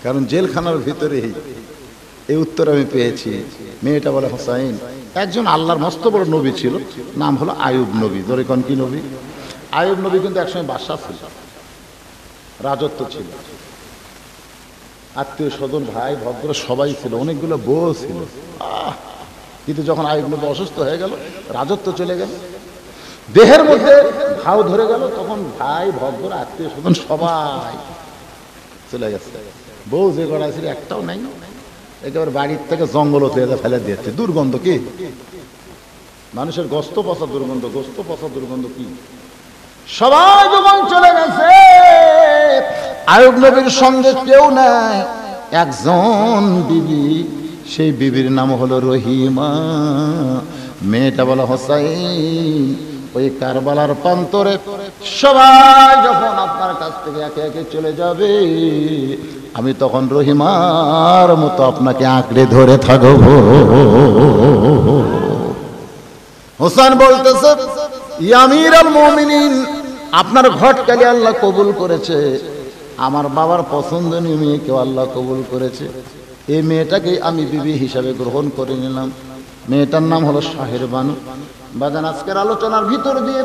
কারণ জেলখানার ভিতরেই এই উত্তর আমি পেয়েছি। মেয়েটা বলে হোসাইন, একজন আল্লাহর মস্ত বড় নবী ছিল, নাম হলো আয়ুব নবী। ধরে কোন কি নবী? আয়ুব নবী কিন্তু একসময় বাদশা ছিল, রাজত্ব ছিল, আত্মীয় স্বজন ভাই ভদ্র সবাই ছিল, অনেকগুলো বউ ছিল। কিন্তু যখন আয়ুব নবী অসুস্থ হয়ে গেল, রাজত্ব চলে গেল, দেহের মধ্যে ঘাও ধরে গেল, তখন ভাই ভদ্র আত্মীয় স্বজন সবাই চলে গেছে। বউ যে গড়া ছিল একটাও নাই, একেবারে বাড়ির থেকে জঙ্গল ফেলে দিয়েছে। দুর্গন্ধ কি মানুষের গোস্ত পচা দুর্গন্ধ, গোস্ত পচা দুর্গন্ধ কি। সবাই যখন চলে গেছে, আয়ুব নবীর সঙ্গে কেউ নাই, একজন বিবি, সেই বিবির নাম হলো রহিমা। মেয়েটা বলে হোসাইন, ওই কারবালার প্রান্তরে সবাই যখন আপনার কাছ থেকে একে একে চলে যাবে, আমি তখন রহিমার মতো আপনাকে আঁকড়ে ধরে থাকব। হোসেন বলতেছে, ইয়া আমিরুল মুমিনিন, আপনার ঘটকালি আল্লাহ কবুল করেছে, আমার বাবার পছন্দনীয় মেয়েকেও আল্লাহ কবুল করেছে, এই মেয়েটাকে আমি বিবি হিসাবে গ্রহণ করে নিলাম। মেয়েটার নাম হলো শাহের বানু। বাজান, আজকের আলোচনার ভিতর দিয়ে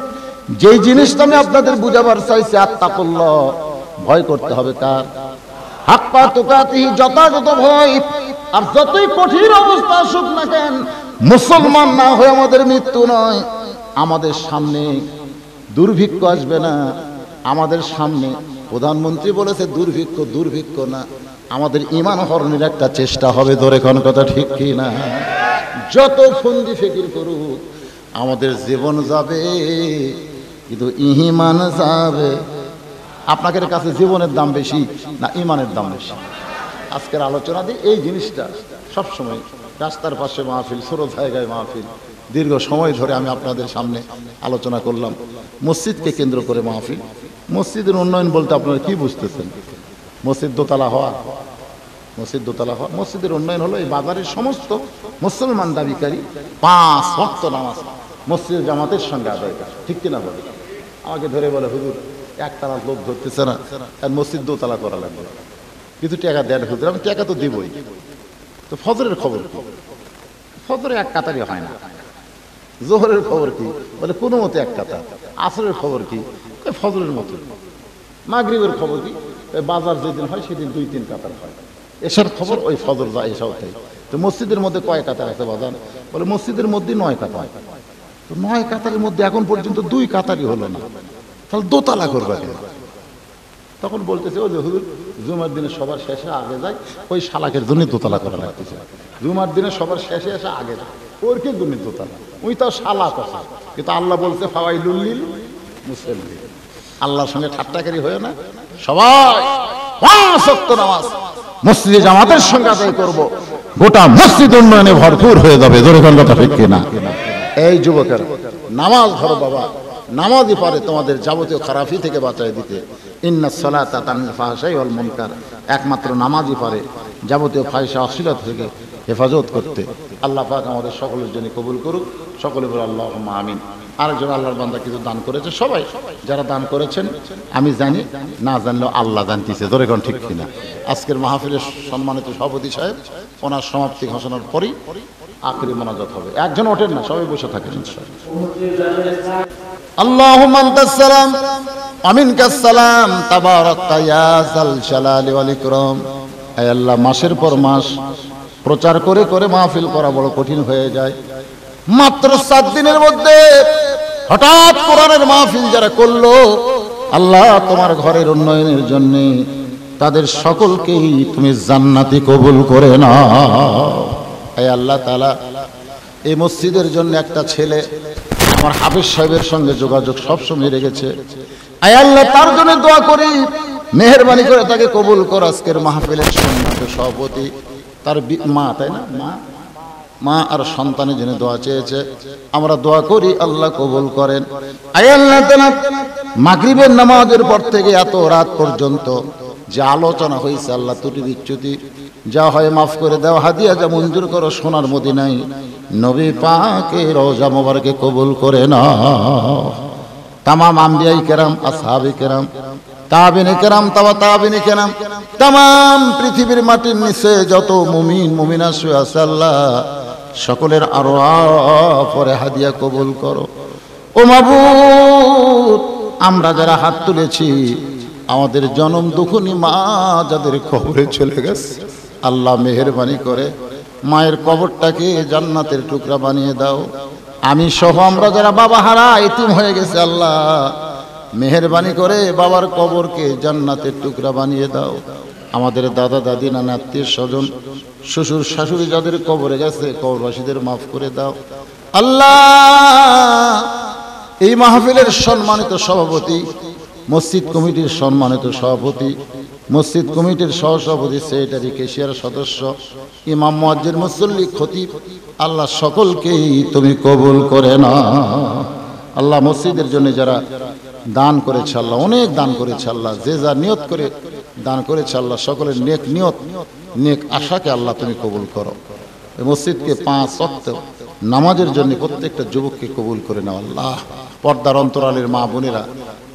যেই জিনিসটা আমি আপনাদের বুঝাবার চাইছি, আত্তাকুল্লাহ, ভয় করতে হবে কার? হাক্কা তুকাতিহি, যথাযথ ভয়। আর যতই কঠিন অবস্থা আসুক না কেন, মুসলমান না হয়ে আমাদের মৃত্যু নয়। আমাদের সামনে দুর্ভিক্ষ আসবে না, আমাদের সামনে প্রধানমন্ত্রী বলেছে দুর্ভিক্ষ, দুর্ভিক্ষ না, আমাদের ঈমান হরণের একটা চেষ্টা হবে। ধরে কোন কথা ঠিক কি না? যত ফন্দি ফিকির করুক, আমাদের জীবন যাবে কিন্তু ঈমান যাবে। আপনাদের কাছে জীবনের দাম বেশি না ঈমানের দাম বেশি? আজকের আলোচনা দিয়ে এই জিনিসটা সবসময়, রাস্তার পাশে মাহফিল, ছোট জায়গায় মাহফিল, দীর্ঘ সময় ধরে আমি আপনাদের সামনে আলোচনা করলাম। মসজিদকে কেন্দ্র করে মাহফিল। মসজিদের উন্নয়ন বলতে আপনারা কি বুঝতেছেন? মসজিদ দোতলা হওয়া, মসজিদ দোতলা হওয়া। মসজিদের উন্নয়ন হলো এই বাজারের সমস্ত মুসলমান দাবিকারী 5 ওয়াক্ত নামাজ মসজিদ জামাতের সঙ্গে আদায় করে। ঠিক কিনা বলে? আমাকে ধরে বলে, হুজুর একতলা লোক ধরতেছে না, আর মসজিদ দোতলা করা লাগবে, কিছু টাকা দেন হুজুর। আমি টাকা তো দিবই। তো ফজরের খবর কি? ফজরে এক কাতারি হয় না। জোহরের খবর কি? বলে কোনো মতে এক কাতার। আসরের খবর কি? ফজরের মতো। মাগরিবের খবর কি? বাজার যেদিন হয় সেদিন 2-3 কাতার হয়। এসার খবর ওই ফজর যায়, এসাও তাই। তো মসজিদের মধ্যে কয় কাতার আছে বাজার? বলে মসজিদের মধ্যে 9 কাতার। তো 9 কাতারের মধ্যে এখন পর্যন্ত 2 কাতারই হলো না, তাহলে দোতলা করবে কেন? তখন বলতেছে, ও যে হুজুর, জুমার দিনে সবার শেষে আগে যায়, ওই শালাকের জন্য দোতলা করা লাগতেছে। জুমার দিনে সবার শেষে এসে আগে যায়, ওর কি জন্য দোতলা? ওই তাও শালা কথা। কিন্তু আল্লাহ বলছে ফাওয়াইলুল লিল মুসাল্লিন। আল্লাহর সঙ্গে ঠাট্টাকারি হয় না। সবাই 5 ওয়াক্ত নামাজ মসজিদে জামাতের সঙ্গে আদায় করব, গোটা মসজিদ উন্নয়নে ভরপুর হয়ে যাবে। জোরে কোন কথা ঠিক কিনা? এই যুবকের নামাজ ধরো বাবা, নামাজই পারে তোমাদের যাবতীয় খারাপি থেকে বাঁচায় দিতে। ইন্নাস সালাতা তানহা ফাহশাই ওয়াল মুনকার, একমাত্র নামাজই পারে যাবতীয় ফাহিশা অশ্লীলতা থেকে হেফাজত করতে। আল্লাহ পাক আমাদের সকলের জন্য কবুল করুক। সকলে বলে আল্লাহুম্মা আমিন। আরেকজন আল্লাহর বান্দা কিছু দান করেছে, সবাই যারা দান করেছেন আমি জানি, না জানলেও আল্লাহ জানতেছে। ধরে কোন ঠিক কিনা? আজকের মাহফিলের সম্মানিত সভাপতি সাহেব, ওনার সমাপ্তি ঘোষণার পরেই আখেরি মোনাজাত হবে। একজন ওঠেন না, সবাই বসে থাকেন ইনশাআল্লাহ। আল্লাহুম্মা আনতাস সালাম ওয়া মিনকাস সালাম তাবারাকতা ইয়া যাল জালালি ওয়াল ইকরাম। হে আল্লাহ, মাসের পর মাস প্রচার করে করে মাহফিল করা বড় কঠিন হয়ে যায়। মাত্র 7 দিনের মধ্যে হঠাৎ কোরআনের মাহফিল যারা করলো, আল্লাহ তোমার ঘরের উন্নয়নের জন্য তাদের সকলকেই তুমি জান্নাতি কবুল করে নাও। হে আল্লাহ তাআলা, এই মসজিদের জন্য একটা ছেলে আমার হাফেজ সাহেবের সঙ্গে যোগাযোগ সবসময় রেখেছে। হে আল্লাহ, তার জন্য দোয়া করি, মেহেরবানি করে তাকে কবুল কর। আজকের মাহফিলের সম্মানিত সভাপতি, তার মা, তাই না, মা আর সন্তানের জন্য দোয়া চেয়েছে, আমরা দোয়া করি আল্লাহ কবুল করেন। হে আল্লাহ তাআলা, মাগরিবের নামাজের পর থেকে এত রাত পর্যন্ত যে আলোচনা হয়েছে, আল্লাহ ত্রুটি বিচ্যুতি যা হয় মাফ করে দাও। হাদিয়া যা মঞ্জুর করো সোনার মদিনায় নবী পাকের রওজা মোবারকে কবুল করে নাও। তামাম আম্বিয়ায়ে কেরাম, আসহাবে কেরাম, তাবিনে কেরাম, তাবিনে কেরাম, তাম পৃথিবীর মাটির নিচে যত মুমিন মুমিনা শুয়ে আছে আল্লাহ সকলের আরো পরে হাদিয়া কবুল করো। ও মাবুদ, আমরা যারা হাত তুলেছি আমাদের জনম দুঃখনী মা যাদের কবরে চলে গেছে আল্লাহ মেহেরবানি করে মায়ের কবরটাকে জান্নাতের টুকরা বানিয়ে দাও। আমি সহ আমরা যারা বাবা হারা এতিম হয়ে গেছে আল্লাহ মেহেরবানি করে বাবার কবরকে জান্নাতের টুকরা বানিয়ে দাও। আমাদের দাদা দাদি নানা আত্মীয় স্বজন শ্বশুর শাশুড়ি যাদের কবরে গেছে কবরবাসীদের মাফ করে দাও আল্লাহ। এই মাহফিলের সম্মানিত সভাপতি, মসজিদ কমিটির সম্মানিত সভাপতি, মসজিদ কমিটির সহসভাপতি, সেক্রেটারি, কেশিয়ার সদস্য, ইমাম, মুয়াজ্জিন, মুসল্লি, খতিব আল্লাহ সকলকেই তুমি কবুল করে না আল্লাহ। মসজিদের জন্য যারা দান করেছে আল্লাহ, অনেক দান করেছে আল্লাহ, যে যা নিয়ত করে দান করেছে আল্লাহ সকলের নেক নিয়ত নেক আশাকে আল্লাহ তুমি কবুল করো। এই মসজিদকে 5 ওয়াক্ত নামাজের জন্য প্রত্যেকটা যুবককে কবুল করে নাও আল্লাহ। পর্দার অন্তরালের মা বোনেরা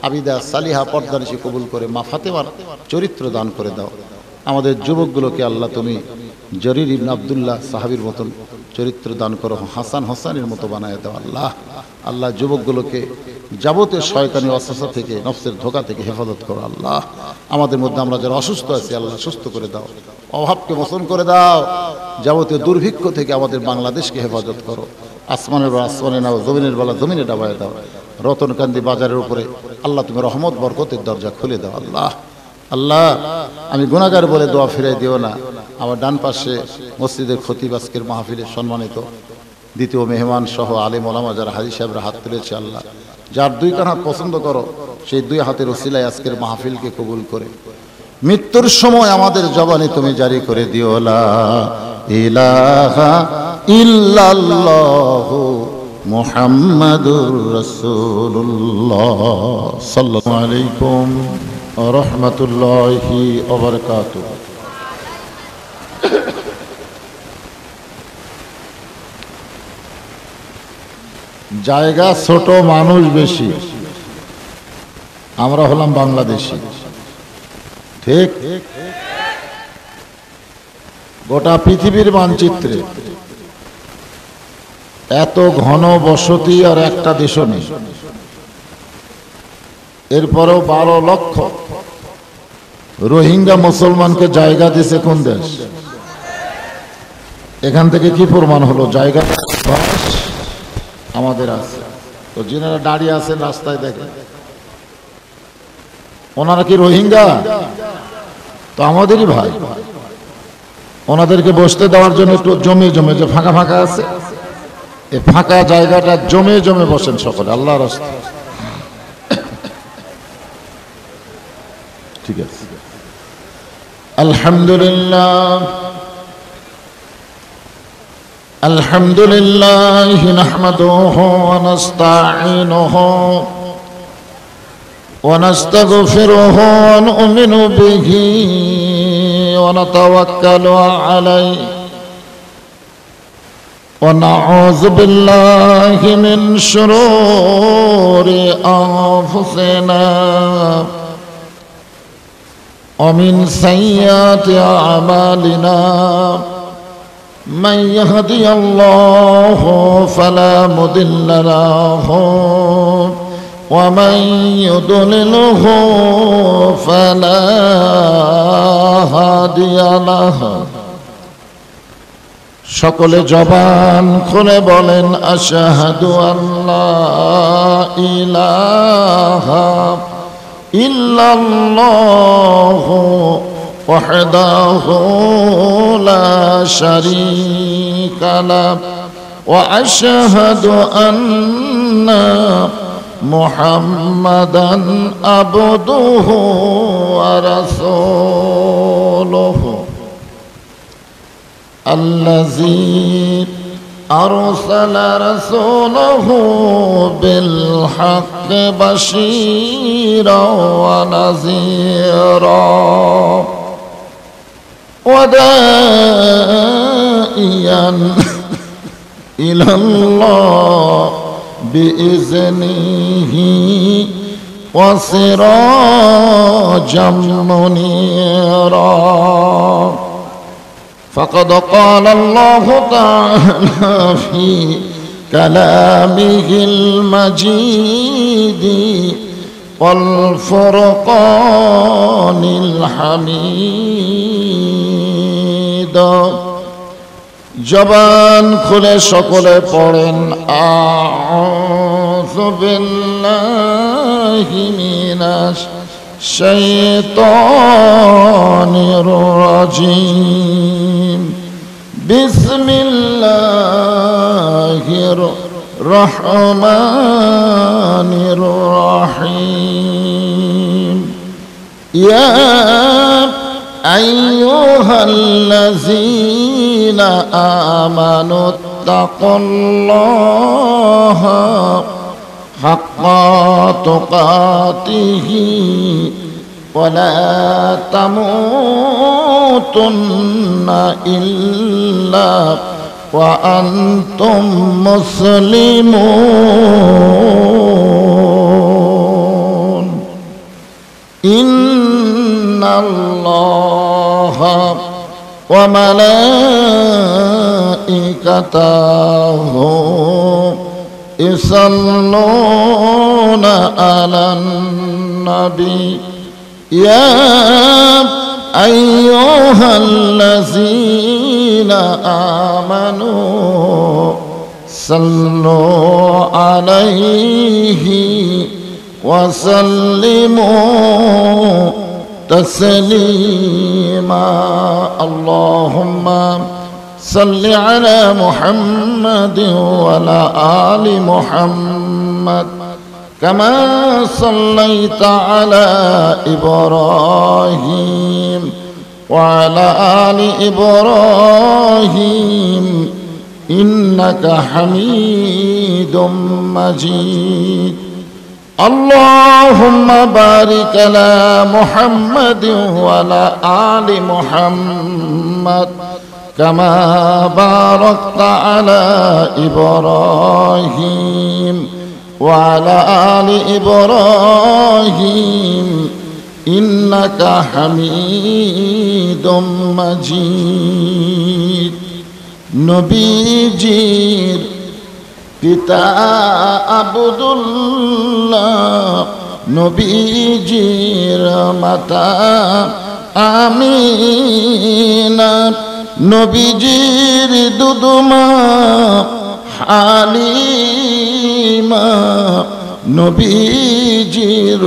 আবিদা সালিহা পর্দানিশি কবুল করে মা ফাতেমার চরিত্র দান করে দাও। আমাদের যুবকগুলোকে আল্লাহ তুমি জরির ইবনে আব্দুল্লাহ সাহাবীর মতন চরিত্র দান করো, হাসান হোসেনের মতো বানায় দাও আল্লাহ। আল্লাহ যুবকগুলোকে যাবতীয় শয়তানি ওয়াসওয়াসা থেকে, নফসের ধোঁকা থেকে হেফাজত করো আল্লাহ। আমাদের মধ্যে আমরা যারা অসুস্থ আছি আল্লাহ সুস্থ করে দাও, অভাবকে মোচন করে দাও, যাবতীয় দুর্ভিক্ষ থেকে আমাদের বাংলাদেশকে হেফাজত করো। আসমানের বেলা আসমানে নাও, জমিনের বেলা জমিনে ডাবায় দাও। রতনকান্দি বাজারের উপরে আল্লাহ তুমি রহমত বরকতের দরজা খুলে দাও আল্লাহ। আল্লাহ আমি গুনাহগার বলে দোয়া ফিরাই দিও না। আমার ডান পাশে মসজিদের খতিব আজকের মাহফিলের সম্মানিত দ্বিতীয় মেহমান সহ আলেম ওলামা যারা হাজী সাহেবরা হাত তুলেছে আল্লাহ, যার 2 কান হাত পছন্দ করো সেই 2 হাতের ওসিলায় আজকের মাহফিলকে কবুল করে মৃত্যুর সময় আমাদের জবানে তুমি জারি করে দিও লা ইলাহা ইল্লাল্লাহু মুহাম্মাদুর রাসূলুল্লাহ সাল্লাল্লাহু আলাইকুম ওয়া রাহমাতুল্লাহি ওয়া বারাকাতুহু। জায়গা ছোট, মানুষ বেশি, আমরা হলাম বাংলাদেশি, ঠিক? গোটা পৃথিবীর মানচিত্রে এত ঘন বসতি আর একটা দেশও নেই। এরপরেও 12 লক্ষ রোহিঙ্গা মুসলমানকে জায়গা দিয়েছে কোন দেশ? এখান থেকে কি প্রমাণ হলো? জায়গা আমাদের আছে। তো যিনারা দাঁড়িয়ে আছেন রাস্তায় দেখেন, ওনারা কি রোহিঙ্গা? তো আমাদেরই ভাই। ওনাদেরকে বসতে দেওয়ার জন্য একটু জমে জমে যে ফাঁকা ফাঁকা আছে, এই ফাঁকা জায়গাটা জমে জমে বসেন সকলে আল্লাহর রাস্তায়। ঠিক আছে, আলহামদুলিল্লাহ আলহামদুলিল্লাহ নাহমাদুহু ওয়া নাস্তাঈনুহু ওয়া নাস্তাগফিরুহু ওয়া নু'মিনু বিহি ওয়া নাতাওয়াক্কালু আলাইহি ওয়া নাউযু বিল্লাহি মিন শুরুরি আনফুসিনা ওয়া মিন সাইয়্যাতি আ'মালিনা। من يهدي الله فلا مضل له ومن يضلله فلا هادي له। সকলে জবান খুলে বলেন আশহাদু আল্লা ইলাহা ইল্লাল্লাহু وحده لا شريك له وأشهد أن محمدا عبده ورسوله الذي أرسل رسوله بالحق بشيرا ونذيرا وداعيا إلى الله بإذنه وسراجا منيرا فقد قال الله تعالى في كلامه المجيد والفرقان الحميد জবান খুলে সকলে পড়েন আউযু বিল্লাহি মিনাশ শাইতানির রাজিম বিসমিল্লাহির রহমানির রহিম ইয়া আইয়ুহাল্লাযীনা আমানু তাকুল্লাহা হাক্কা তুকাতিহি ওয়া লা তামুতুন্না ইল্লা ওয়া আনতুম মুসলিমুন ইন্নাল্লাহা ওয়া মালাইকাতাহু ইউসাল্লুনা আলান নবী ইয়া আইয়ুহাল্লাযীনা আমানু সাল্লু আলাইহি ওয়া সাল্লিমু তাসলিমা আল্লাহুম্মা সাল্লি আলা মুহাম্মাদিন ওয়া আলা আলি মুহাম্মাদ كما صليت على إبراهيم وعلى آل إبراهيم إنك حميد مجيد اللهم بارك على محمد وعلى آل محمد كما باركت على إبراهيم وعلى آل إبراهيم إنك حميد مجيد নবীজির পিতা আব্দুল্লাহ নবীজির মাতা আমিনা নবীজির দুদুমা হালিমা নবীজির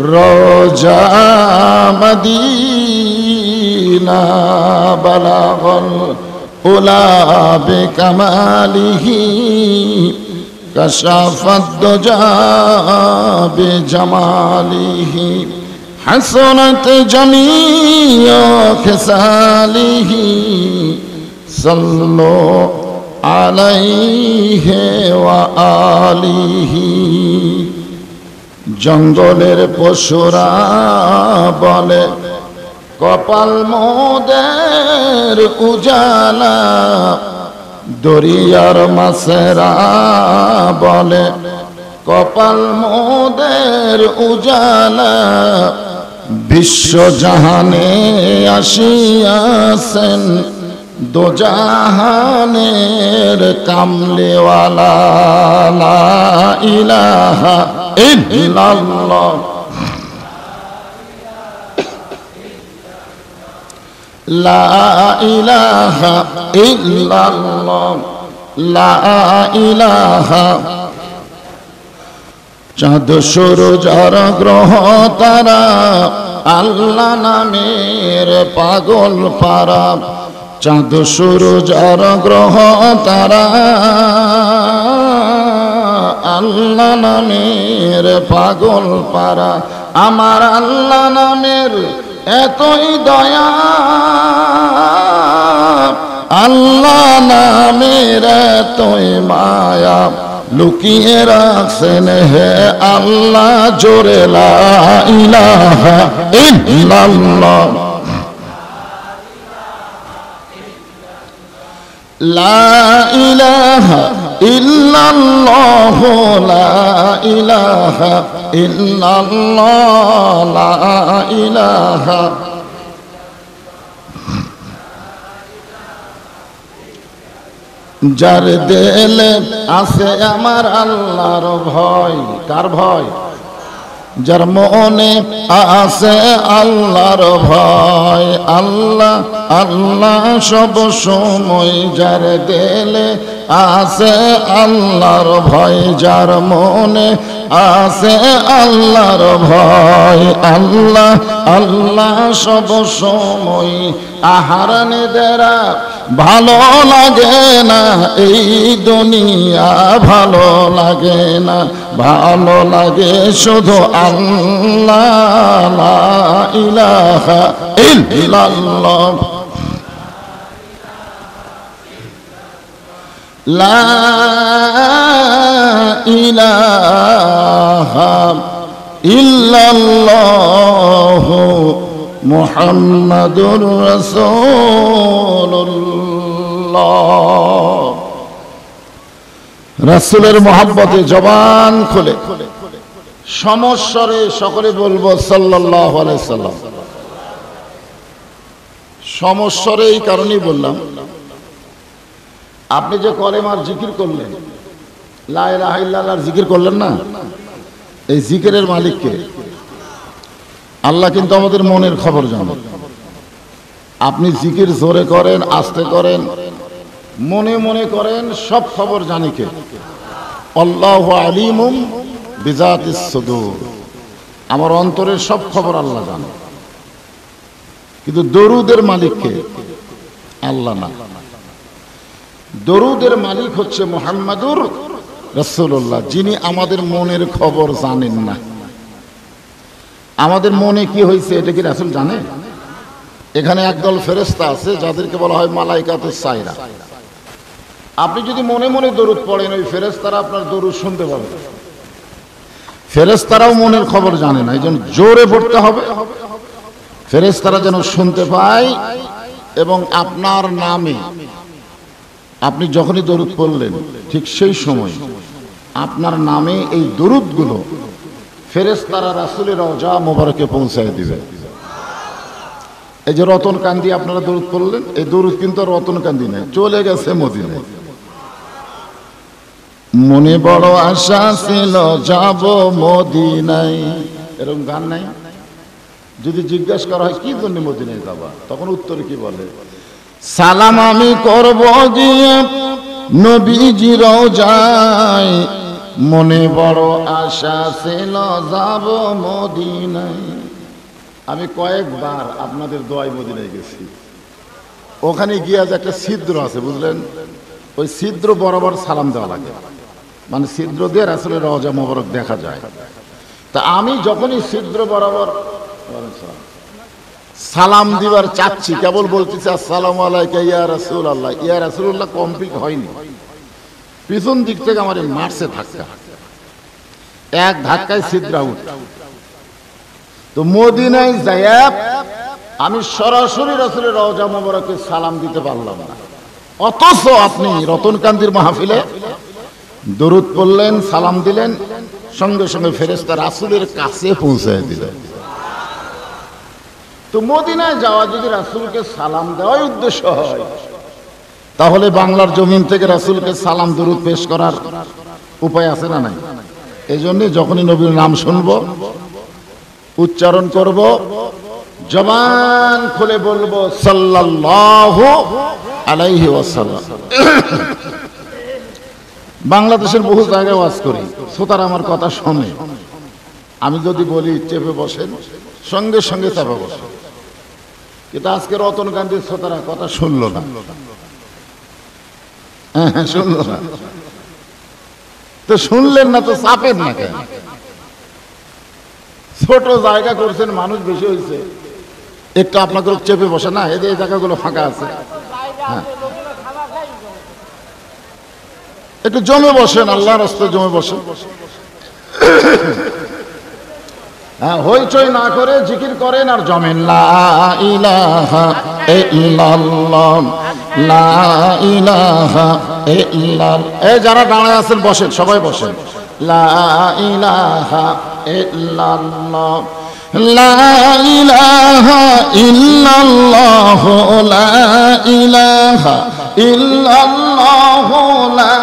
রোজা মদিনা বালাগল উলা বিকামালিহি কাশাফাদ দুজা বিজামালিহি হাসানাত জামিউ খিসালিহি সাল্লু আলাইহি ওয়া আলিহি জঙ্গলের পশুরা বলে কপাল মোদের উজালা দরিয়ার মাছেরা বলে কপাল মোদের উজালা বিশ্ব জাহানে আসিয়াছেন দোজাহানের কামলেওয়ালা লা ইলাহা ইল্লাল্লাহ লা ইলাহা ইল্লাল্লাহ লা ইলাহা চাঁদ সূরজ আর গ্রহ তারা আল্লাহ নামের পাগল পারা চাঁদ সূরজ আর গ্রহ তারা আল্লাহ নামের পাগল পারা আমার আল্লাহ নামের এতই দয়া আল্লাহ নামের এতই মায়া লুকিয়ে রাখছেন হে আল্লাহ জোরে লা ইলাহা ইল্লাল্লাহ লা ইলাহা ইল্লাল্লাহু লা ইলাহা ইল্লাল্লাহ লা ইলাহা যার দিলে আছে আমার আল্লাহর ভয়। কার ভয়? যার মনে আছে আল্লাহর ভয়। আল্লাহ আল্লাহ সব সময় যার দিলে আছে আল্লাহর ভয়। যার মনে আছে আল্লাহর ভয়। আল্লাহ আল্লাহ সব সময়। আহারানে দেরা ভালো লাগে না, এই দুনিয়া ভালো লাগে না, ভালো লাগে শুধু আল্লাহ লা ইলাহা ইল্লাল্লাহ লা ইলাহা ইল্লাল্লাহ মুহাম্মাদুর রাসূলুল্লাহ। রাসূলের মহব্বতে জবান খুলে সমস্বরে সকলে বলবো সাল্লাল্লাহু আলাইহি সাল্লাম। সমস্বরে এই কারণেই বললাম, আপনি যে কলেমার জিকির করলেন, লা ইলাহা ইল্লাল্লাহর জিকির করলেন না, এই জিকিরের মালিক কে? আল্লাহ কিন্তু আমাদের মনের খবর জানেন। আপনি জিকির জোরে করেন, আস্তে করেন, মনে মনে করেন, সব খবর জানে কে? আল্লাহু আলিমুম বিজাতিস সুদূর। আমার অন্তরের সব খবর আল্লাহ জানে। কিন্তু দরুদের মালিক কে? আল্লাহ না, দরুদের মালিক হচ্ছে মুহাম্মাদুর রাসূলুল্লাহ, যিনি আমাদের মনের খবর জানেন না। আমাদের মনে কি হয়েছে এটা কি রাসূল জানে? এখানে একদল ফেরেশতা আছে যাদেরকে বলা হয় মালাইকাতুস সাইরা। আপনি যদি মনে মনে দরুদ পড়েন, ওই ফেরেশতারা আপনার দরুদ শুনতে পাবে। ফেরেশতারাও মনের খবর জানে না, এই জন্য জোরে পড়তে হবে, ফেরেশতারা যেন শুনতে পায়। এবং আপনার নামে আপনি যখনই দরুদ পড়লেন, ঠিক সেই সময় আপনার নামে এই দরুদগুলো ফেরেশতারা রাসূলের রওজা মোবারকে পৌঁছায় দিবে। এই যে রতন কান্দি আপনারা দরুদ পড়লেন, এই দরুদ কিন্তু রতন কান্দি নাই, চলে গেছে মদিনায়। মনে বড় আশা ছিল যাব মদিনায়, এরকম গান নাই? যদি জিজ্ঞাসা করা হয় কি জন্য মদিনায় যাবা, তখন উত্তরে কি বলে? সালাম আমি করব গিয়ে নবীজি রওজায়, মনে বড় আশা ছিল যাব মদিনায়। আমি কয়েকবার আপনাদের দোয়ায় মদিনায় গেছি। ওখানে গিয়ে যে একটা ছিদ্র আছে বুঝলেন, ওই ছিদ্র বরাবর সালাম দেওয়া লাগে, মানে ছিদ্র দিয়ে রাসূলের রওজা মোবারক দেখা যায়। তা আমি যখনই ছিদ্র বরাবর সালাম দিবার চাচ্ছি, কেবল বলতেছি আসসালামু আলাইকা ইয়া রাসূলুল্লাহ, ইয়া রাসূলুল্লাহ কমপ্লিট হয়নি, পিছন দিক থেকে আমার মারছে ধাক্কা, এক ধাক্কায় ছিদ্র আউট। তো মদিনায় যাইয়া আমি সরাসরি রাসূলের রওজা মোবারকে সালাম দিতে পারলাম না। অথচ আপনি রতনকান্দির মাহফিলে দরুদ পড়লেন, সালাম দিলেন, সঙ্গে সঙ্গে ফেরেশতা রাসূলের কাছে পৌঁছায় দিলেন। তো মদিনায় যাওয়া যদি রাসূলকে সালাম দেওয়ার উদ্দেশ্য হয়, তাহলে বাংলার জমিন থেকে রাসূলকে সালাম দরুদ পেশ করার উপায় আছে না নাই? এই জন্য যখনই নবীর নাম শুনবো, উচ্চারণ করব, জবান খুলে বলবো সাল্লাল্লাহু আলাইহি ওয়াসাল্লাম। বাংলাদেশের বহু জায়গায় ওয়াজ করি, শ্রোতারা আমার কথা শোনে। আমি যদি বলি চেপে বসেন, সঙ্গে সঙ্গে চেপে বসে। কিন্তু আজকে রতন গান্ধীর শ্রোতারা কথা শুনলো না, শুনলো না। তো শুনলেন না তো চাপেন না কেন? ছোট জায়গা করছেন, মানুষ বেশি হয়েছে, একটু আপনাকে চেপে বসে না, এই জায়গাগুলো ফাঁকা আছে, হ্যাঁ একটু জমে বসেন, আল্লাহর রাস্তায় জমে বসেন। হ্যাঁ, হইচই না করে জিকির করেন আর জমেন। লা ইলাহা ইল্লাল্লাহ লা ইলাহা ইল্লাল্লাহ। এই যারা দাঁড়ায় আছেন বসেন, সবাই বসেন। লা ইলাহা ইল্লাল্লাহ, লা ইলাহা ইল্লাল্লাহ, লা ইলাহা ইল্লাল্লাহ, লা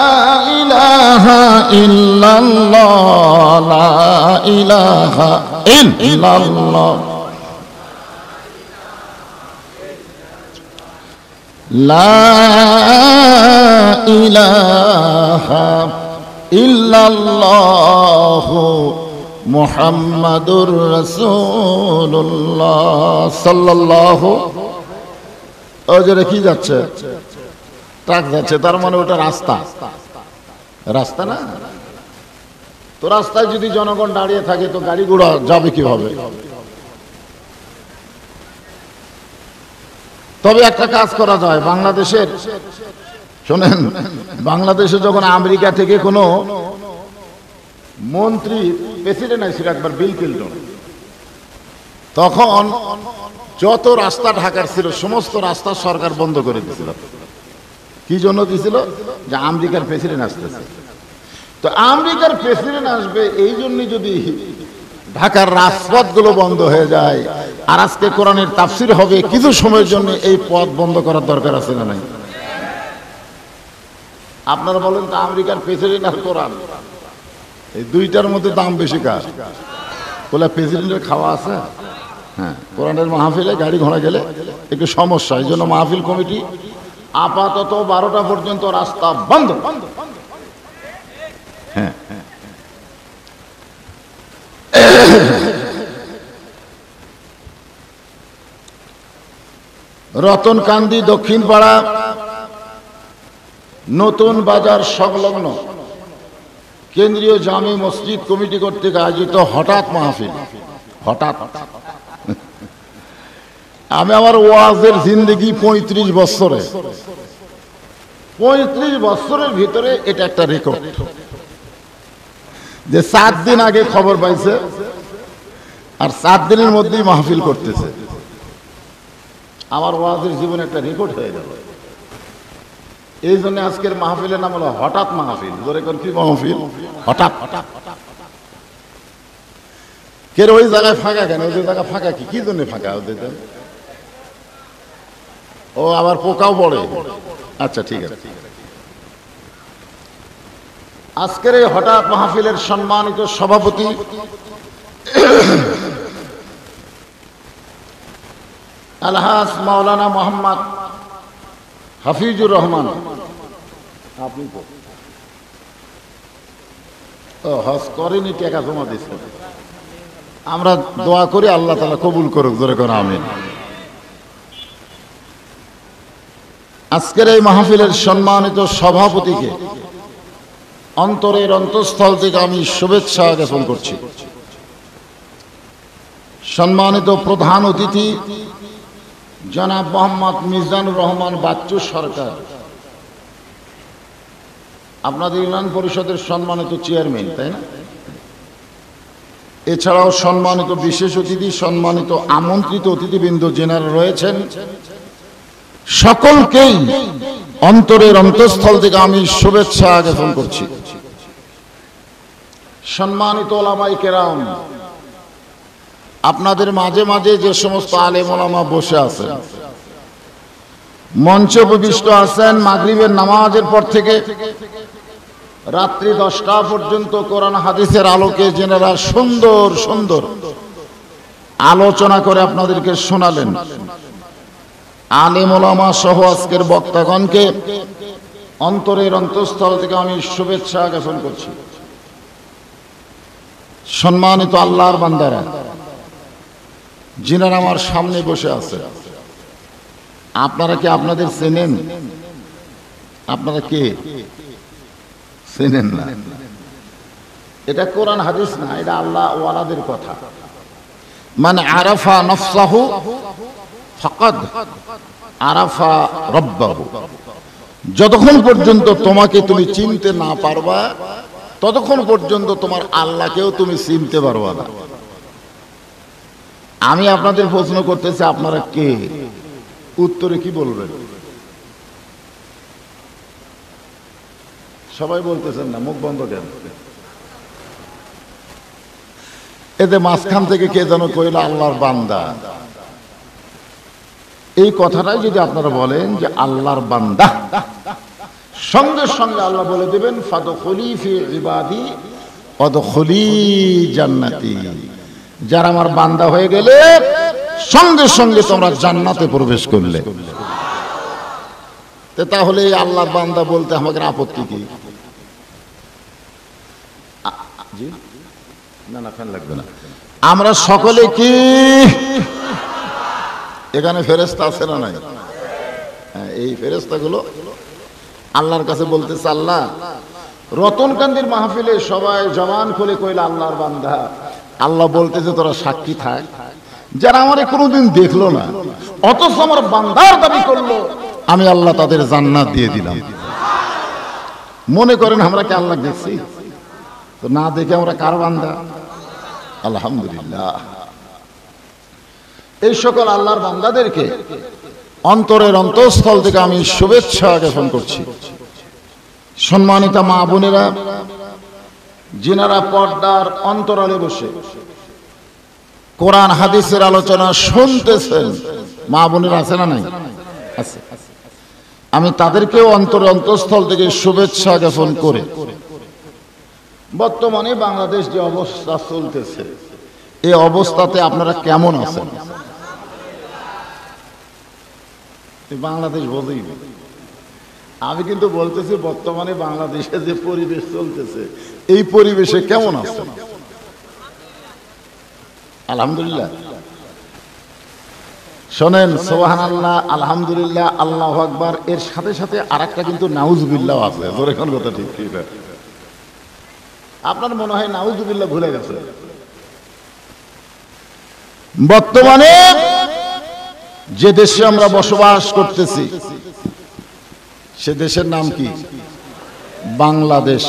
ইলাহা ইল্লাল্লাহ, লা ইলাহা ইল্লাল্লাহ, লা ইলাহা ইল্লাল্লাহ মুহাম্মাদুর রাসূলুল্লাহ সাল্লাল্লাহু। ওই যে কি যাচ্ছে, ট্রাক যাচ্ছে, তার মানে ওটা রাস্তা, রাস্তা না তো। রাস্তায় যদি জনগণ দাঁড়িয়ে থাকে তো গাড়ি ঘোড়া যাবে কিভাবে? তবে একটা কাজ করা যায়, বাংলাদেশের শোনেন, বাংলাদেশে যখন আমেরিকা থেকে কোনো মন্ত্রী প্রেসিডেন্ট আসছিল একবার, বিল ক্লিন্টন, তখন যত রাস্তা ঢাকার ছিল সমস্ত রাস্তা সরকার বন্ধ করে দিয়েছিল। কি জন্য দিয়েছিল? যে আমেরিকার প্রেসিডেন্ট আসতেছে। তো আমেরিকার প্রেসিডেন্ট আসবে এই জন্য যদি ঢাকার রাজপথগুলো বন্ধ হয়ে যায়, আর আজকে কোরআনের তাফসির হবে, কিছু সময়ের জন্য এই পথ বন্ধ করার দরকার আছে না নাই? আপনারা বলেন তো, আমেরিকার প্রেসিডেন্ট আর কোরআন, এই দুইটার মধ্যে দাম বেশি কার? বলে প্রেসিডেন্টের খাওয়া আছে। হ্যাঁ, কোরআনের মাহফিলে গাড়ি ঘোড়া গেলে একটু সমস্যা, এই জন্য মাহফিল কমিটি আপাতত 12টা পর্যন্ত রাস্তা বন্ধ। হ্যাঁ, রতনকান্দি দক্ষিণ পাড়া নতুন বাজার সংলগ্ন কেন্দ্রীয় জামি মসজিদ কমিটি কর্তৃক আয়োজিত হঠাৎ মাহফিল। হঠাৎ, আমি আমার ওয়াজের জিন্দেগি 35 বছরের ভিতরে এটা একটা রেকর্ড, যে 7 দিন আগে খবর পাইছে আর 7 দিনের মধ্যেই মাহফিল করতেছে। আমার ওয়াজের জীবনে একটা রেকর্ড হয়ে গেল। এই জন্য আজকের মাহফিলের নাম হলো হঠাৎ মাহফিল। ধরে কোন কি মাহফিল? হঠাৎ। কেন ওই জায়গায় ফাঁকা কেন? ওই জায়গা ফাঁকা কি জন্য ফাঁকা? ওদের ও আবার পোকাও পড়ে। আচ্ছা, ঠিক আছে। আজকের এই হঠাৎ মাহফিলের সম্মানিত সভাপতি আলহাজ মাওলানা মোহাম্মদ হাফিজুর রহমান, আপনি তো হজ করেনি, টাকা জমা দিচ্ছেন। আমরা দোয়া করি আল্লাহ তাআলা কবুল করুক, জোরে করে আমিন। আজকের এই মাহফিলের সম্মানিত সভাপতিকে অন্তরের অন্তঃস্থল থেকে আমি শুভেচ্ছা জ্ঞাপন করছি। সম্মানিত প্রধান অতিথি জনাব মোহাম্মদ মিজানুর রহমান বাচ্চু সরকার, আপনাদের ইউনিয়ন পরিষদের সম্মানিত চেয়ারম্যান, তাই না? এছাড়াও সম্মানিত বিশেষ অতিথি, সম্মানিত আমন্ত্রিত অতিথিবৃন্দ যেনারা রয়েছেন, সকলকেই অন্তরের অন্তঃস্থল থেকে আমি শুভেচ্ছা জ্ঞাপন করছি। সম্মানিত ওলামায়ে কেরাম, আপনাদের মাঝে মাঝে যে সমস্ত আলেম ওলামা বসে আছেন, মঞ্চে উপবিষ্ট আছেন, মাগরিবের নামাজের পর থেকে রাত্রি 10টা পর্যন্ত কোরআন হাদিসের আলোকে যেনারা সুন্দর সুন্দর আলোচনা করে আপনাদেরকে শোনালেন, আলেম ওলামা সহ আজকের বক্তাগণকে অন্তরের অন্তঃস্থল থেকে আমি শুভেচ্ছা জ্ঞাপন করছি। সম্মানিত আল্লাহর বান্দারা, যিনারা আমার সামনে বসে আছে, আপনারা কি আপনাদের চেনেন? আপনারা কে? চেনেন না? এটা কোরআন হাদিস না, এটা আল্লাহ ওয়ালাদের কথা। মানে আরাফা নফসাহু ফাকাদ আরাফা রব্বাহু। যতক্ষণ পর্যন্ত তোমাকে তুমি চিনতে না পারবা, ততক্ষণ পর্যন্ত তোমার আল্লাহকেও তুমি চিনতে পারবা না। আমি আপনাদের প্রশ্ন করতেছি, আপনারা কে? উত্তরে কি বলবেন? সবাই বলতেছেন না, মুখ বন্ধ কেন? এতে মাঝখান থেকে কে যেন কইল আল্লাহর বান্দা। এই কথাটাই যদি আপনারা বলেন যে আল্লাহর বান্দা, সঙ্গে সঙ্গে আল্লাহ বলে দেবেন ফাদখুলি ফি ইবাদি ওয়াদখুলি জান্নাতি। যারা আমার বান্দা হয়ে গেলে সঙ্গে সঙ্গে তোমরা জান্নাতে প্রবেশ করলে। তাহলে আল্লাহর বান্দা বলতে আমাদের আপত্তি কি? জি না না, ফ্যান লাগবে না। আমরা সকলে কি এখানে ফেরেশতা আছে না নাই? হ্যাঁ, এই ফেরেশতাগুলো আল্লাহর কাছে বলতেছে, আল্লাহ রতনকান্দির মাহফিলে সবাই জবান খুলে কইল আল্লাহর বান্দা। আল্লাহ বলতেছে তোরা সাক্ষী থাক, যারা আমারে কোনোদিন দেখলো না অথচ আমার বান্দার দাবি করলো, আমি আল্লাহ তাদের জান্নাত দিয়ে দিলাম। মনে করেন আমরা কি আল্লাহ দেখছি? তো না দেখে আমরা কার বান্দা? আলহামদুলিল্লাহ। এই সকল আল্লাহর বান্দাদেরকে অন্তরের অন্তঃস্থল থেকে আমি শুভেচ্ছা জ্ঞাপন করছি। সম্মানিতা মা বোনেরা, যিনারা পর্দার অন্তরালে বসে কোরআন হাদিসের আলোচনা শুনতেছেন, মা বোনেরা আছে না নাই? আছে। আমি তাদেরকেও অন্তরের অন্তঃস্থল থেকে শুভেচ্ছা জ্ঞাপন করে বর্তমানে বাংলাদেশ যে অবস্থা চলতেছে, এই অবস্থাতে আপনারা কেমন আছেন? বাংলাদেশ বোঝেই। আমি কিন্তু বলতেছি বর্তমানে বাংলাদেশে যে পরিবেশ চলতেছে, এই পরিবেশে কেমন আছেন? আলহামদুলিল্লাহ। শোনেন, সুবহানাল্লাহ, আলহামদুলিল্লাহ, আল্লাহু আকবার, এর সাথে সাথে আরেকটা কিন্তু নাউজুবিল্লাহ আছে। জোরে কোন কথা ঠিক কি না? আপনার মনে হয় নাউজুবিল্লাহ ভুলে গেছে। বর্তমানে যে দেশে আমরা বসবাস করতেছি, সে দেশের নাম কি? বাংলাদেশ।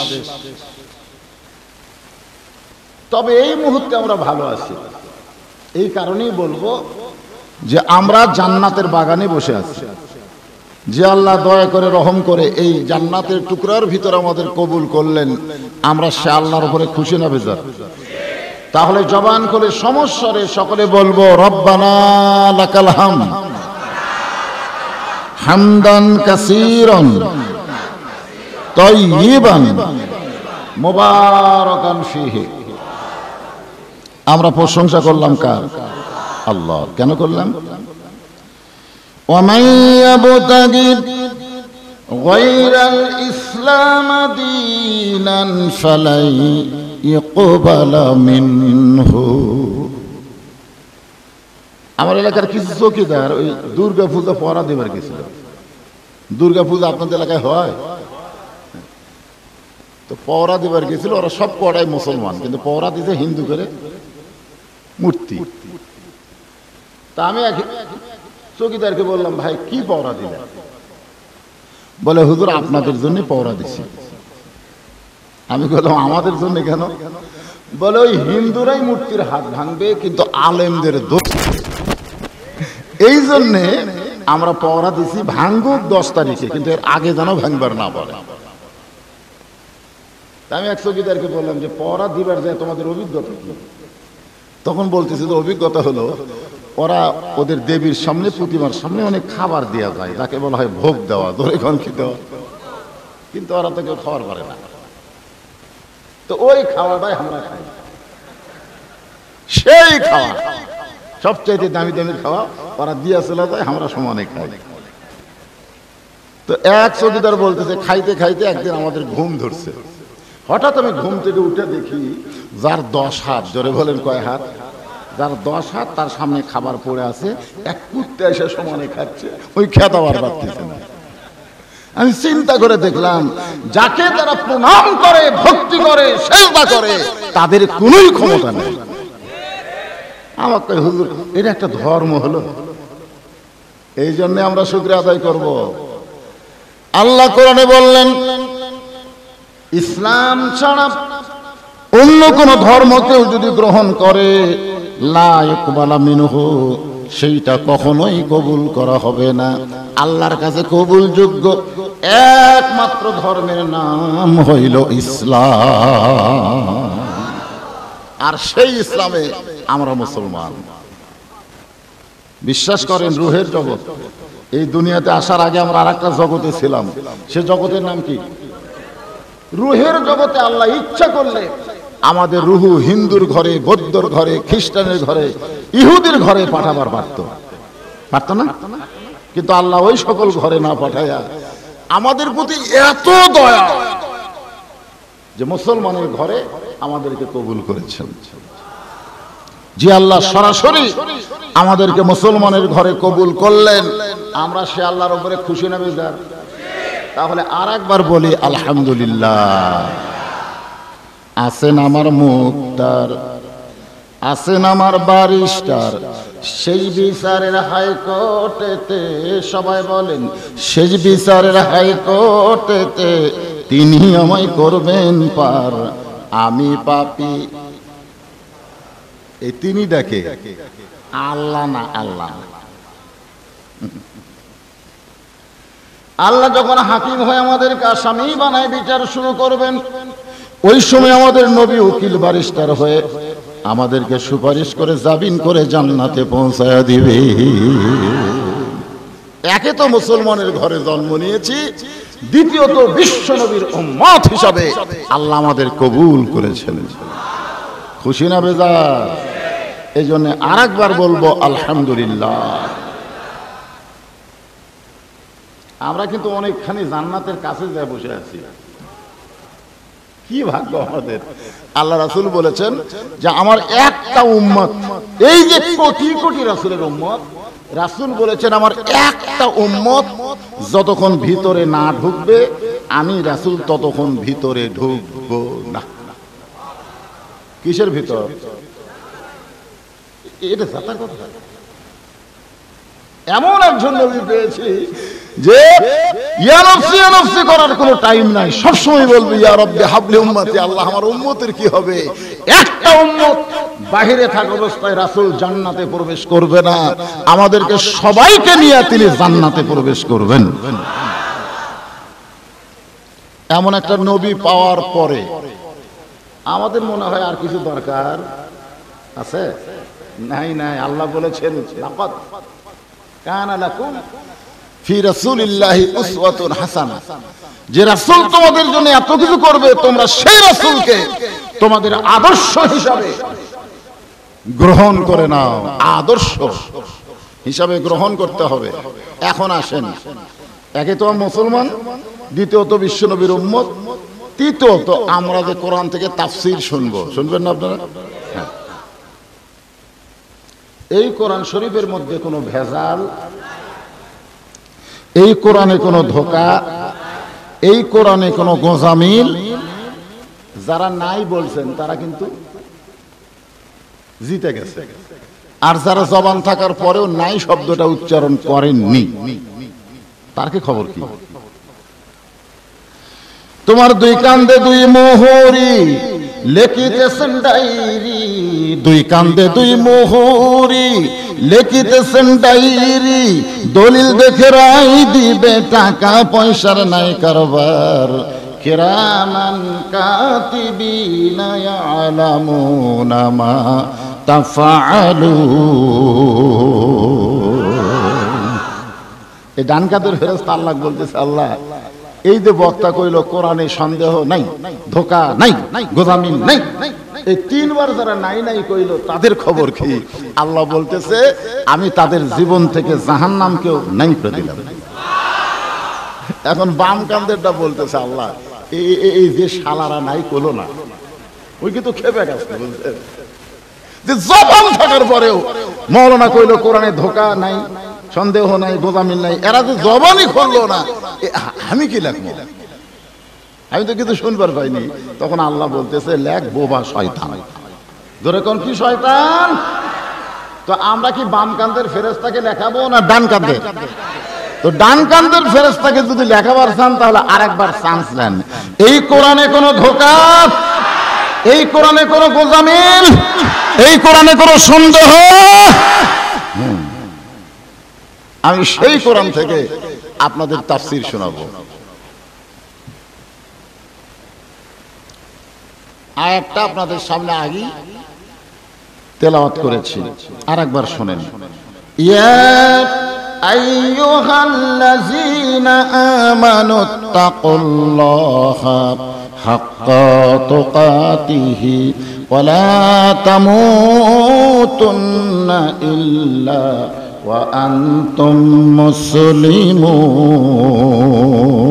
তবে এই মুহূর্তে আমরা ভালো আছি। এই কারণেই বলবো যে আমরা জান্নাতের বাগানে বসে আছি। যে আল্লাহ দয়া করে রহম করে এই জান্নাতের টুকরার ভিতর আমাদের কবুল করলেন, আমরা সে আল্লাহর উপরে খুশি না বেজার? তাহলে জবান করে সমস্বরে সকলে বলবো রব্বানা লাকাল হামদ হামদান কাসীরান তাইয়িবান মুবারাকান ফীহি। আমরা প্রশংসা করলাম কার? আল্লাহ। কেন করলাম? ওয়ামান ইয়াবতাগি গায়রাল ইসলাম দীনান ফালাই ইকবালা মিনহু। আমার এলাকার কিছু চৌকিদার ওই দুর্গা পূজা পড়া দেবার গেছিল। দুর্গা পূজা আপনাদের এলাকায় হয় তো, পড়া দেবার গেছিল। ওরা সব পড়ায় মুসলমান, কিন্তু পড়া দিতে হিন্দু করে মূর্তি। তা আমি চৌকিদারকে বললাম, ভাই কি পড়া দিলেন? বলে হুজুর আপনাদের জন্য পড়া দিছি। আমি বললাম আমাদের জন্য কেন? বলে ওই হিন্দুরাই মূর্তির হাত ভাঙবে, কিন্তু আলেমদের দোষ, এই জন্যে আমরা পড়া দিছি ভাঙুক 10 তারিখে, কিন্তু এর আগে যেন ভাঙবার না বলে। আমি এক চৌকিদারকে বললাম যে পড়া দিবার যায় তোমাদের অভিজ্ঞতা কি? তখন বলতেছে যে অভিজ্ঞতা হলো ওরা ওদের দেবীর সামনে, প্রতিমার সামনে অনেক খাবার দেওয়া যায়, যাকে বলা হয় ভোগ দেওয়া, দোরেখন কি দেওয়া, কিন্তু ওরা তো কেউ খাবার পারে না। তো ওই খাওয়াটাই আমরা খাই, সেই খাওয়া সবচাইতে দামি দামি খাওয়া ওরা দিয়া চলে যায়, আমরা সমানে খাই। তো এক চৌকিদার বলতেছে খাইতে খাইতে একদিন আমাদের ঘুম ধরছে। হঠাৎ আমি ঘুম থেকে উঠে দেখি যার 10 হাত, জোরে বলেন কয় হাত? যার 10 হাত, তার সামনে খাবার পড়ে আছে, এক কুত্তে এসে সমানে খাচ্ছে, ওই খেতাবার পারতেছে না। আমি চিন্তা করে দেখলাম যাকে তারা প্রণাম করে, ভক্তি করে, সেজদা করে, তাদের কোনোই ক্ষমতা নেই। আমার কয় হুজুর এটা একটা ধর্ম হলো? এই জন্য আমরা শুকরিয়া আদায় করব। আল্লাহ কোরআনে বললেন ইসলাম ছাড়া অন্য কোন ধর্ম কেউ যদি গ্রহণ করে লা ইকবালা মিনহু, সেইটা কখনোই কবুল করা হবে না। আল্লাহর কাছে কবুলযোগ্য একমাত্র ধর্মের নাম হইল ইসলাম, আর সেই ইসলামে আমরা মুসলমান। বিশ্বাস করেন রুহের জগৎ, এই দুনিয়াতে আসার আগে আমরা আরেকটা জগতে ছিলাম, সে জগতের নাম কি? রুহের জগতে আল্লাহ ইচ্ছা করলে আমাদের রুহু হিন্দুর ঘরে, বৌদ্ধর ঘরে, খ্রিস্টানের ঘরে, ইহুদির ঘরে পাঠাবার পারত না? কিন্তু আল্লাহ ওই সকল ঘরে না পাঠায়া আমাদের প্রতি এত দয়া যে মুসলমানের ঘরে আমাদেরকে কবুল করেছেন। যে আল্লাহ সরাসরি আমাদেরকে মুসলমানের ঘরে কবুল করলেন, আমরা সে আল্লাহর উপরে খুশি না বেজার? তাহলে আর একবার বলি আলহামদুলিল্লাহ। আছেন আমার মুক্তার, আছেন আমার বারিস্টার, সেই বিচারের হাইকোর্টেতে, সবাই বলেন সেই বিচারের হাইকোর্টেতে তিনি আমায় করবেন পার, আমি পাপী। এই তিনি ডাকে, আল্লাহ না। আল্লাহ আল্লাহ যখন হাকিম হয়ে আমাদেরকে আসামি বানায় বিচার শুরু করবেন, ওই সময় আমাদের নবী উকিল বারিস্টার হয়ে আমাদেরকে সুপারিশ করে জামিন করে জান্নাতে পৌঁছায়া দিবে। একে তো মুসলমানের ঘরে জন্ম নিয়েছি, দ্বিতীয়ত বিশ্ব নবীর উম্মত হিসাবে আল্লাহ আমাদের কবুল করেছেন। খুশি না বেজার? এই জন্য আর একবার বলবো আলহামদুলিল্লাহ। আমরা কিন্তু অনেকখানি জান্নাতের কাছে যা বসে আছি, কি ভাগ্য আমাদের। আল্লাহ রাসূল বলেছেন যে আমার একটা উম্মত, এই যে কোটি কোটি রাসূলের উম্মত, রাসূল বলেছেন আমার একটা উম্মত যতক্ষণ ভিতরে না ঢুকবে আমি রাসূল ততক্ষণ ভিতরে ঢুকবো না। কিসের ভিতর? এটা জাতার কথা। এমন একজন নবী পেয়েছি যে ইয়া নফসি ইয়া নফসি করার কোনো টাইম নাই, সবসময় বলবে ইয়া রব্বি হাবলি উম্মতি, আল্লাহ আমার উম্মতের কি হবে। একটা উম্মত বাহিরে থাকা অবস্থায় রাসূল জান্নাতে প্রবেশ করবে না, আমাদেরকে সবাইকে নিয়ে তিনি জান্নাতে প্রবেশ করবেন। এমন একটা নবী পাওয়ার পরে আমাদের মনে হয় আর কিছু দরকার আছে? নাই। আল্লাহ বলেছেন লাকাদ কানা লাকুম ফি রাসূলিল্লাহি উসওয়াতুন হাসানাহ, যে রাসূল তোমাদের জন্য এত কিছু করবে তোমরা সেই রাসূলকে তোমাদের আদর্শ হিসাবে গ্রহণ করে নাও। আদর্শ হিসাবে গ্রহণ করতে হবে। এখন আসেন, একে তো মুসলমান, দ্বিতীয়ত বিশ্বনবীর উম্মত, তৃতীয়ত আমরা যে কোরআন থেকে তাফসীর শুনবেন না আপনারা? এই কোরআন শরীফের মধ্যে কোনো ভেজাল, এই কোরআনে কোনো ধোঁকা, এই কোরআনে কোনো গোঁজামিল যারা নাই বলছেন তারা কিন্তু জিতে গেছে, আর যারা জবান থাকার পরেও নাই শব্দটা উচ্চারণ করেননি তার কি খবর কি? তোমার দুই কান্দে দুই মোহরি লেখিতেছেন ডায়েরি, দুই কান্দে দুই মোহরি লেখিতেছেন ডায়েরি, দলিল দেখে রায় দিবে, টাকা পয়সার নাই কারবার, কিরামান কাতিবিনা ইয়ালামুনা মা তাফআলুন। এই ডান কাদের ফেরেশতা আল্লাহ বলতেছে, আল্লাহ এই যে বক্তা কইল কোরআনে সন্দেহ নাই, ধোঁকা নাই, গোজামিন নাই, এই তিনবার যারা নাই কইল তাদের খবর কি? আল্লাহ বলতেছে আমি তাদের জীবন থেকে জাহান্নামকেও নাই করে দিলাম। এখন বাম কান্দেরটা বলতেছে আল্লাহ এই যে শালারা নাই কইলো না, ওই কিন্তু খেপে গেছে, বুঝলেন? যে জবান থাকার পরেও মৌলানা কইল কোরআনে ধোঁকা নাই, সন্দেহ নাই, গোজামিল নাই, এরা যে জবানই খুললো না, আমি কি লিখবো? আমি তো কিছু শুনবার পাইনি। তখন আল্লাহ বলতেছে লেখ বোবা শয়তান। ধরে কোন কি শয়তান? তো আমরা কি বাম কান্দের ফেরেশতাকে লেখাবো না ডান কান্দের? তো ডান কান্দের ফেরেশতাকে যদি লেখাবার চান তাহলে আরেকবার চান্স নেন। এই কোরআনে কোনো ধোঁকা, এই কোরআনে কোনো গোজামিল, এই কোরআনে কোনো সন্দেহ, আমি সেই কোরআন থেকে আপনাদের তাফসীর শোনাবো। আয়াতটা আপনাদের সামনে আগেই তেলাওয়াত করেছি, আর একবার শোনেন। ইয়া আইয়ুহাল্লাযীনা আমানুত্তাকুল্লাহা হাক্কা তুকাতিহি ওয়া লা তামুতুন্না ইল্লা ওয়া আনতুম মুসলিমুন।